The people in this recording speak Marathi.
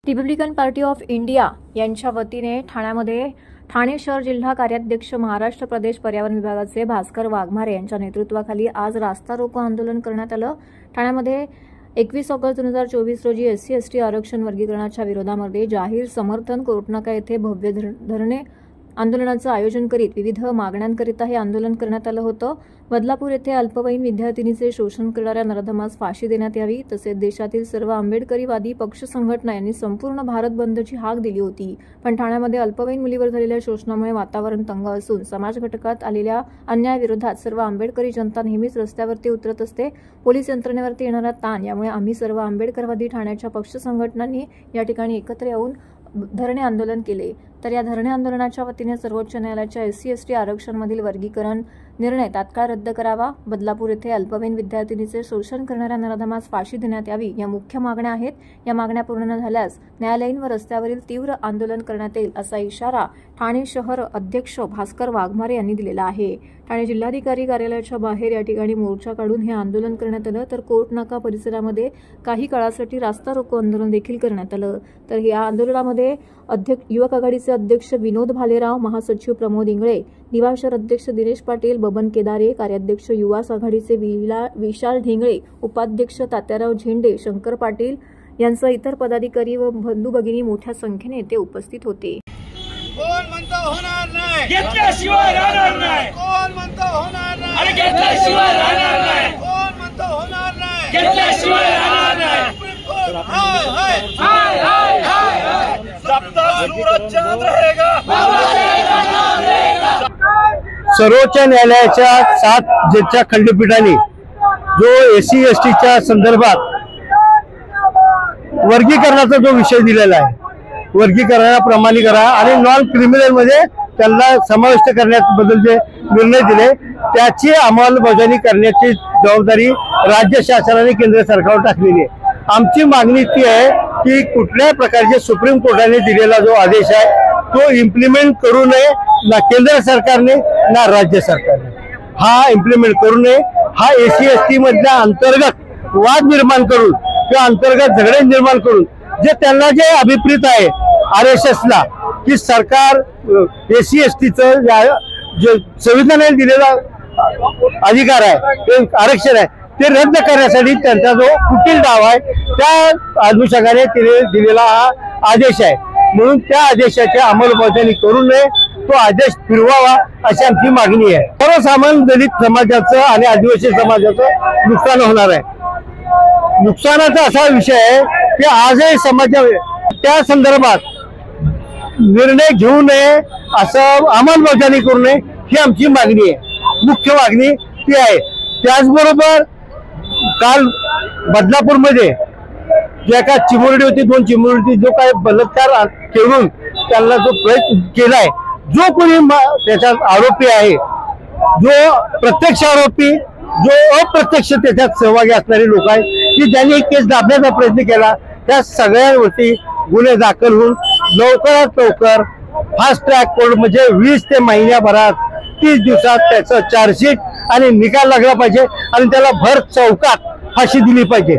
रिपब्लिकन पार्टी ऑफ इंडिया यांच्या वतीने ठाण्यामध्ये ठाणे शहर जिल्हा कार्याध्यक्ष महाराष्ट्र प्रदेश पर्यावरण विभागाचे भास्कर वाघमारे यांच्या नेतृत्वाखाली आज रास्ता रोको आंदोलन करण्यात आलं। ठाण्यामध्ये 21 ऑगस्ट 2024 रोजी SC/ST आरक्षण वर्गीकरणाच्या विरोधामध्ये जाहीर समर्थन कोर्टनाका येथे भव्य धरणे आंदोलनाचं आयोजन करीत विविध मागण्यांकरिता हे आंदोलन करण्यात आलं होतं। बदलापूर येथे अल्पवयीन विद्यार्थिनीचे शोषण करणाऱ्या नराधमास फाशी देण्यात यावी तसेच देशातील सर्व आंबेडकरीवादी पक्ष संघटना यांनी संपूर्ण भारत बंदची हाक दिली होती। पण ठाण्यामध्ये अल्पवयीन मुलीवर झालेल्या शोषणामुळे वातावरण तंग असून समाज घटकात आलेल्या अन्यायाविरोधात सर्व आंबेडकरी जनता नेहमीच रस्त्यावरती उतरत असते। पोलीस यंत्रणेवरती येणारा ताण यामुळे आम्ही सर्व आंबेडकरवादी ठाण्याच्या पक्ष संघटनांनी या ठिकाणी एकत्र येऊन धरणे आंदोलन केले। तर या धरणे आंदोलनाच्या वतीने सर्वोच्च न्यायालयाच्या SC/ST आरक्षणामधील वर्गीकरण निर्णय तात्काळ रद्द करावा, बदलापूर येथे अल्पवयीन विद्यार्थिनीचे शोषण करणाऱ्या नराधमास फाशी देण्यात यावी या मुख्य मागण्या आहेत। या मागण्या पूर्ण न झाल्यास न्यायालयीन व रस्त्यावरील तीव्र आंदोलन करण्यात येईल असा इशारा ठाणे शहर अध्यक्ष भास्कर वाघमारे यांनी दिलेला आहे। ठाणे जिल्हाधिकारी कार्यालयाच्या बाहेर या ठिकाणी मोर्चा काढून हे आंदोलन करण्यात आलं। तर कोर्ट नाका परिसरामध्ये काही काळासाठी रास्ता रोको आंदोलन देखील करण्यात आलं। तर या आंदोलनामध्ये युवक आघाडीचे अध्यक्ष विनोद भालेराव, महासचिव प्रमोद इंगळे, निवासर अध्यक्ष दिनेश पाटील, बबन केदारे, कार्याध्यक्ष युवास आघाडीचे विशाल ढेंगळे, उपाध्यक्ष तात्याराव झेंडे, शंकर पाटील यांसह इतर पदाधिकारी व बंधू भगिनी मोठ्या संख्येने येथे उपस्थित होते। कोण म्हणतो होणार नाही, घेतल्याशिवाय राहणार नाही। कोण म्हणतो होणार नाही, अरे घेतल्याशिवाय राहणार नाही। कोण म्हणतो होणार नाही, घेतल्याशिवाय राहणार नाही। हाय हाय हाय हाय हाय हाय, जब तक सूरज चांद रहेगा, सर्वोच्च न्यायालयाच्या 7 जजच्या खंडपीठाने जो SC/STच्या संदर्भात वर्गीकरणाचा जो विषय दिलेला आहे, वर्गीकरणाला प्रमाणीकरण आणि नॉन क्रिमिनल मध्ये त्यांना समाविष्ट करण्याबद्दल जे निर्णय दिले त्याची अंमलबजावणी करण्याची जबाबदारी राज्य शासनाने केंद्र सरकारवर टाकलेली आहे। आमची मागणी ती आहे की कुठल्याही प्रकारचे सुप्रीम कोर्टाने दिलेला जो आदेश आहे तो इम्प्लिमेंट करू नये, ना केंद्र सरकारने ना राज्य सरकारने हा इम्प्लिमेंट करू नये। हा SC/ST मधल्या अंतर्गत वाद निर्माण करून किंवा अंतर्गत झगडे निर्माण करून जे त्यांना जे अभिप्रेत आहे RSSला की सरकार SC/STचं जे संविधानाने दिलेला अधिकार आहे ते आरक्षण आहे ते रद्द करण्यासाठी त्यांचा जो कुटील डाव आहे त्या अनुषंगाने तिने दिलेला हा आदेश आहे। म्हणून त्या आदेशाची अंमलबजावणी करू नये, तो आदेश फिरवावा अशी आमची मागणी आहे। सर्वसामान्य दलित समाजाचं आणि आदिवासी समाजाचं नुकसान होणार आहे। नुकसानाचा असा विषय आहे की आजही समाजा त्या संदर्भात निर्णय घेऊ नये, असं अंमलबजावणी करू नये ही आमची मागणी आहे, मुख्य मागणी ती आहे। त्याचबरोबर काल बदलापूरमध्ये जे एका चिमुरडी होती, 2 चिमुरडी जो काय बलात्कार करून त्यांना जो प्रयत्न केलाय, जो कोणी त्याच्यात आरोपी आहे, जो प्रत्यक्ष आरोपी, जो अप्रत्यक्ष त्याच्यात सहभागी असणारे लोक आहेत की ज्यांनी केस दाबण्याचा प्रयत्न केला, त्या सगळ्यांवरती गुन्हे दाखल होऊन लवकरात लवकर फास्ट ट्रॅक कोर्ट म्हणजे 20 ते महिन्याभरात 30 दिवसात त्याचं चार्जशीट आणि निकाल लागला पाहिजे आणि त्याला भर चौकात फाशी दिली पाहिजे।